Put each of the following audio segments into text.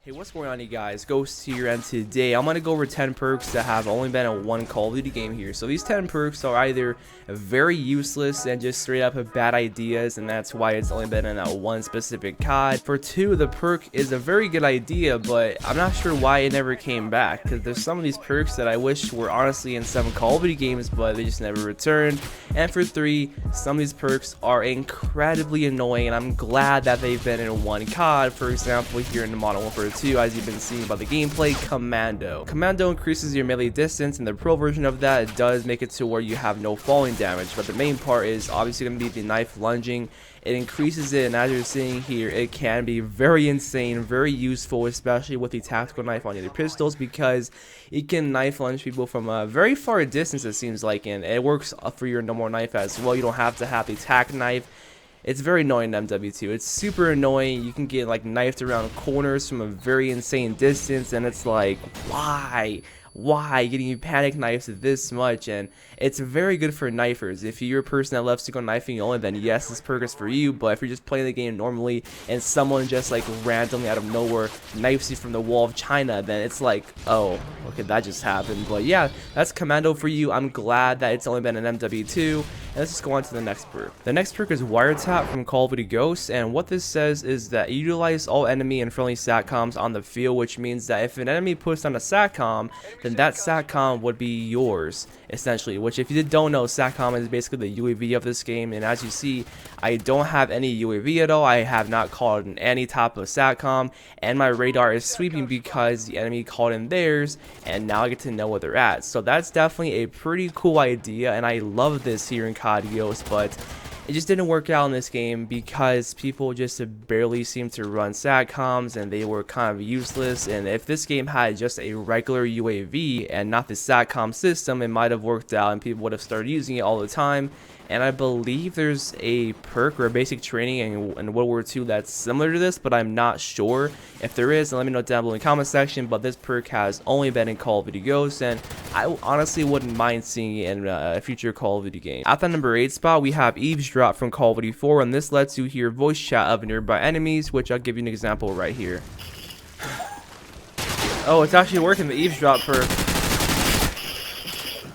Hey, what's going on, you guys? Ghost here, and today I'm going to go over 10 perks that have only been in one Call of Duty game here. So these 10 perks are either very useless and just straight up bad ideas, and that's why it's only been in that one specific COD. For 2, the perk is a very good idea, but I'm not sure why it never came back, because there's some of these perks that I wish were honestly in some Call of Duty games, but they just never returned. And for 3, some of these perks are incredibly annoying, and I'm glad that they've been in one COD. For example, here in the Modern Warfare 2, as you've been seeing by the gameplay, Commando. Commando increases your melee distance, and the pro version of that, it does make it to where you have no falling damage, but the main part is obviously going to be the knife lunging. It increases it, and as you're seeing here, it can be very insane, very useful, especially with the tactical knife on your pistols, because it can knife lunge people from a very far distance, it seems like, and it works for your normal knife as well. You don't have to have the tac knife. It's very annoying in MW2. It's super annoying. You can get like knifed around corners from a very insane distance, and it's like, why getting you panic knives this much? And it's very good for knifers. If you're a person that loves to go knifing only, then yes, this perk is for you. But if you're just playing the game normally and someone just like randomly out of nowhere knifes you from the wall of China, then it's like, oh, okay, that just happened. But yeah, that's Commando for you. I'm glad that it's only been an MW2. And let's just go on to the next perk. The next perk is Wiretap from Call of Duty Ghosts, and what this says is that you utilize all enemy and friendly SATCOMs on the field, which means that if an enemy puts on a SATCOM, then that SATCOM would be yours, essentially. Which, if you don't know, SATCOM is basically the UAV of this game, and as you see, I don't have any UAV at all. I have not called in any type of SATCOM, and my radar is sweeping because the enemy called in theirs, and now I get to know where they're at. So that's definitely a pretty cool idea, and I love this here in COD Ghosts, but it just didn't work out in this game because people just barely seemed to run SATCOMs, and they were kind of useless. And if this game had just a regular UAV and not the SATCOM system, it might have worked out and people would have started using it all the time. And I believe there's a perk or a basic training in World War II that's similar to this, but I'm not sure. If there is, then let me know down below in the comment section. But this perk has only been in Call of Duty Ghosts, and I honestly wouldn't mind seeing it in a future Call of Duty game. At the number 8 spot, we have Eavesdrop from Call of Duty 4, and this lets you hear voice chat of nearby enemies, which I'll give you an example right here. Oh, it's actually working, the Eavesdrop perk.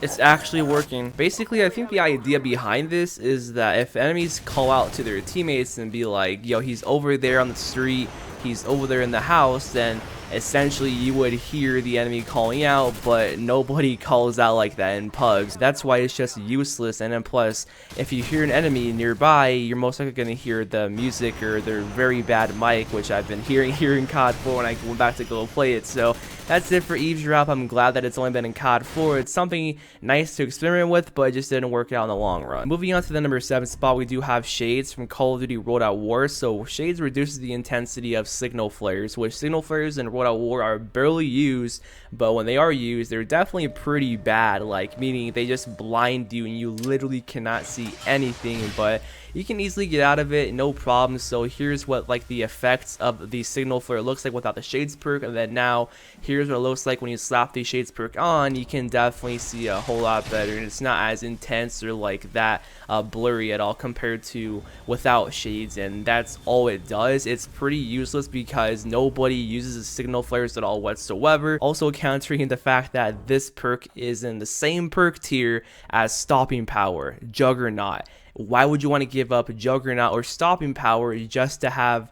It's actually working. Basically, I think the idea behind this is that if enemies call out to their teammates and be like, yo, he's over there on the street, he's over there in the house, then essentially you would hear the enemy calling out, but nobody calls out like that in PUBG. That's why it's just useless. And then plus, if you hear an enemy nearby, you're most likely going to hear the music or their very bad mic, which I've been hearing here in COD 4 when I went back to go play it. So that's it for Eavesdrop. I'm glad that it's only been in COD 4. It's something nice to experiment with, but it just didn't work out in the long run. Moving on to the number 7 spot, we do have Shades from Call of Duty World at War. So Shades reduces the intensity of signal flares, which signal flares in World at War are barely used, but when they are used, they're definitely pretty bad, like meaning they just blind you and you literally cannot see anything, but you can easily get out of it, no problem. So here's what like the effects of the signal flare looks like without the Shades perk, and then now here's what it looks like when you slap the Shades perk on. You can definitely see a whole lot better, and it's not as intense or like that blurry at all compared to without Shades, and that's all it does. It's pretty useless because nobody uses the signal flares at all whatsoever, also countering the fact that this perk is in the same perk tier as stopping power, Juggernaut. Why would you want to give up Juggernaut or stopping power just to have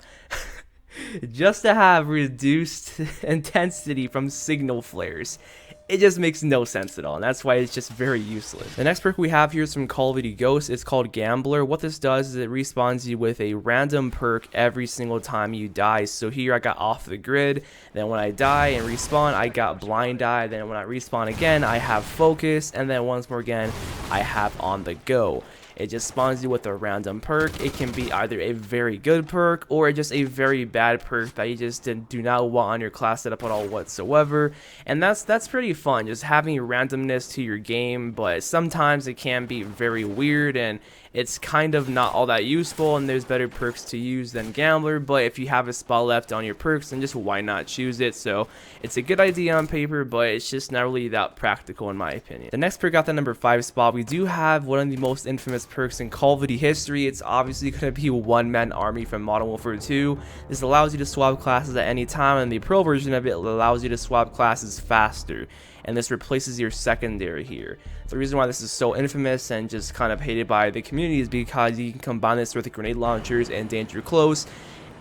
reduced intensity from signal flares? It just makes no sense at all, and that's why it's just very useless. The next perk we have here is from Call of Duty Ghosts. It's called Gambler. What this does is it respawns you with a random perk every single time you die. So here I got Off the Grid, then when I die and respawn, I got Blind Eye, then when I respawn again, I have Focus, and then once more again, I have On the Go. It just spawns you with a random perk. It can be either a very good perk or just a very bad perk that you just do not want on your class setup at all whatsoever. And that's pretty fun, just having randomness to your game, but sometimes it can be very weird and it's kind of not all that useful, and there's better perks to use than Gambler. But if you have a spot left on your perks, then just why not choose it? So it's a good idea on paper, but it's just not really that practical in my opinion. The next perk at the number 5 spot, we do have one of the most infamous usefulest perks in Call of Duty history, it's obviously going to be One Man Army from Modern Warfare 2. This allows you to swap classes at any time, and the pro version of it allows you to swap classes faster, and this replaces your secondary here. The reason why this is so infamous and just kind of hated by the community is because you can combine this with grenade launchers and danger close,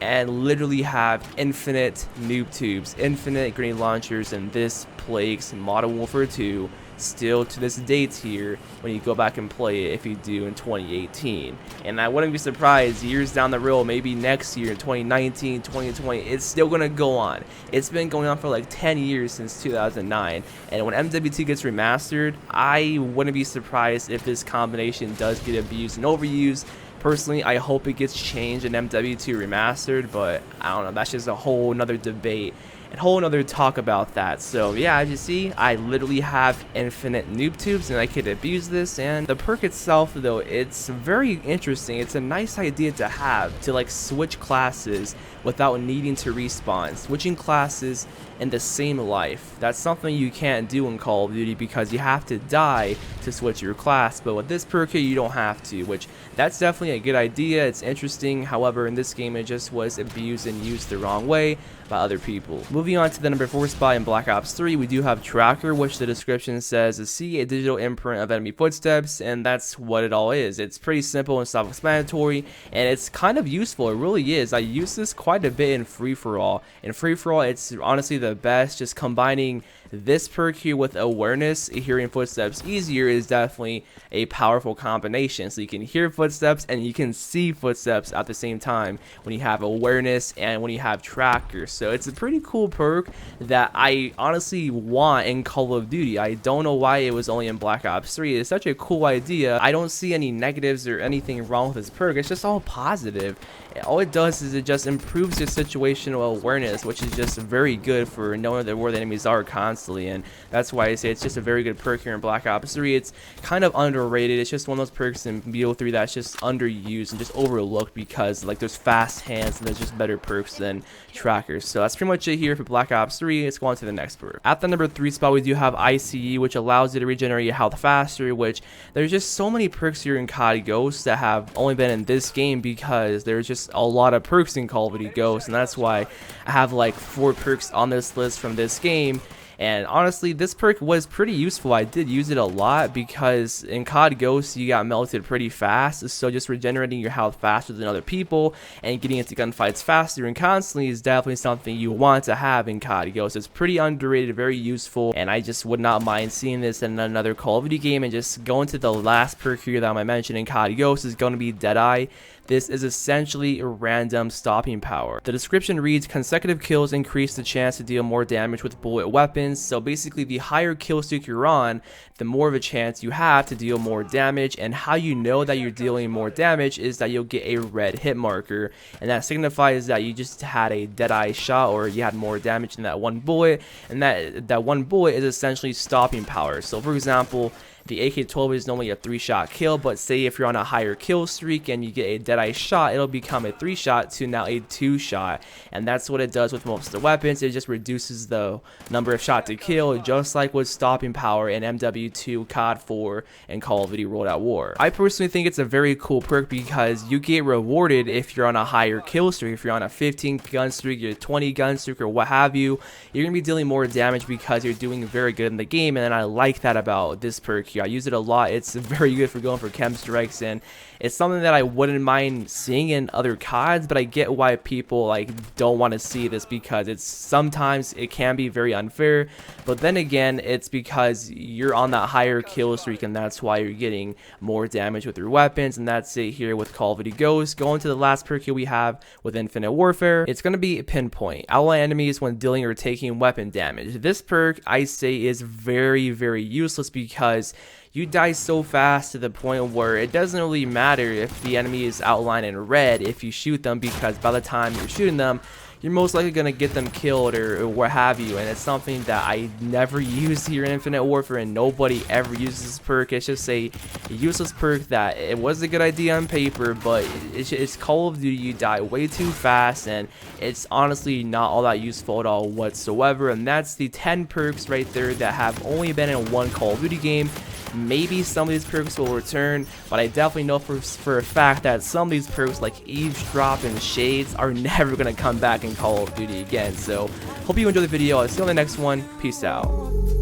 and literally have infinite noob tubes, infinite grenade launchers, and this plagues Modern Warfare 2 still to this date here when you go back and play it if you do in 2018. And I wouldn't be surprised years down the road, maybe next year in 2019, 2020, it's still gonna go on. It's been going on for like 10 years since 2009, and when MW2 gets remastered, I wouldn't be surprised if this combination does get abused and overused. Personally, I hope it gets changed in MW2 remastered, but I don't know, that's just a whole nother debate and whole nother talk about that. So yeah, as you see, I literally have infinite noob tubes and I could abuse this. And the perk itself though, it's very interesting. It's a nice idea to have, to like switch classes without needing to respawn. Switching classes in the same life, that's something you can't do in Call of Duty because you have to die to switch your class, but with this perk here you don't have to, which that's definitely a good idea. It's interesting. However, in this game it just was abused and used the wrong way by other people. Moving on to the number 4 spot in Black Ops 3, we do have Tracker, which the description says to see a digital imprint of enemy footsteps, and that's what it all is. It's pretty simple and self-explanatory, and it's kind of useful. It really is. I use this quite a bit in free-for-all. In free-for-all, it's honestly the best. Just combining this perk here with awareness, hearing footsteps easier, is definitely a powerful combination. So you can hear footsteps and you can see footsteps at the same time when you have awareness and when you have Tracker. So it's a pretty cool perk that I honestly want in Call of Duty. I don't know why it was only in Black Ops 3. It's such a cool idea. I don't see any negatives or anything wrong with this perk. It's just all positive. All it does is it just improves your situational awareness, which is just very good for knowing where the enemies are constantly, and that's why I say it's just a very good perk here in Black Ops 3. It's kind of underrated. It's just one of those perks in BO3 that's just underused and just overlooked because like there's fast hands and there's just better perks than Trackers. So that's pretty much it here for Black Ops 3. Let's go on to the next perk. At the number 3 spot, we do have ICE, which allows you to regenerate your health faster, which there's just so many perks here in COD Ghosts that have only been in this game because there's just a lot of perks in Call of Duty Ghosts, and that's why I have like 4 perks on this list from this game. And honestly, this perk was pretty useful. I did use it a lot because in COD Ghosts you got melted pretty fast, so just regenerating your health faster than other people and getting into gunfights faster and constantly is definitely something you want to have in COD Ghosts. It's pretty underrated, very useful, and I just would not mind seeing this in another Call of Duty game. And just going to the last perk here that I mentioned in COD Ghosts is going to be Deadeye. This is essentially a random stopping power. The description reads, consecutive kills increase the chance to deal more damage with bullet weapons. So basically, the higher kill streak you're on, the more of a chance you have to deal more damage. And how you know that you're dealing more damage is that you'll get a red hit marker, and that signifies that you just had a Deadeye shot or you had more damage than that one bullet, and that one bullet is essentially stopping power. So for example, the AK-12 is normally a 3-shot kill, but say if you're on a higher kill streak and you get a Deadeye shot, it'll become a 3-shot to now a 2-shot, and that's what it does with most of the weapons. It just reduces the number of shot to kill, just like with stopping power in MW2, COD 4, and Call of Duty World at War. I personally think it's a very cool perk because you get rewarded if you're on a higher kill streak. If you're on a 15 gun streak, your 20 gun streak, or what have you, you're gonna be dealing more damage because you're doing very good in the game, and I like that about this perk. I use it a lot. It's very good for going for chem strikes, and it's something that I wouldn't mind seeing in other CODs, but I get why people like don't want to see this because it's sometimes it can be very unfair, but then again it's because you're on that higher kill streak and that's why you're getting more damage with your weapons. And that's it here with Call of Duty Ghosts. Going to the last perk here we have with Infinite Warfare, it's going to be pinpoint. Outline enemies when dealing or taking weapon damage. This perk I say is very useless because you die so fast to the point where it doesn't really matter if the enemy is outlined in red if you shoot them, because by the time you're shooting them, you're most likely going to get them killed or what have you. And it's something that I never use here in Infinite Warfare, and nobody ever uses this perk. It's just a useless perk that it was a good idea on paper, but it's Call of Duty. You die way too fast, and it's honestly not all that useful at all whatsoever. And that's the 10 perks right there that have only been in one Call of Duty game. maybe some of these perks will return, but I definitely know for a fact that some of these perks like eavesdrop and shades are never going to come back in Call of Duty again. So hope you enjoyed the video. I'll see you on the next one. Peace out.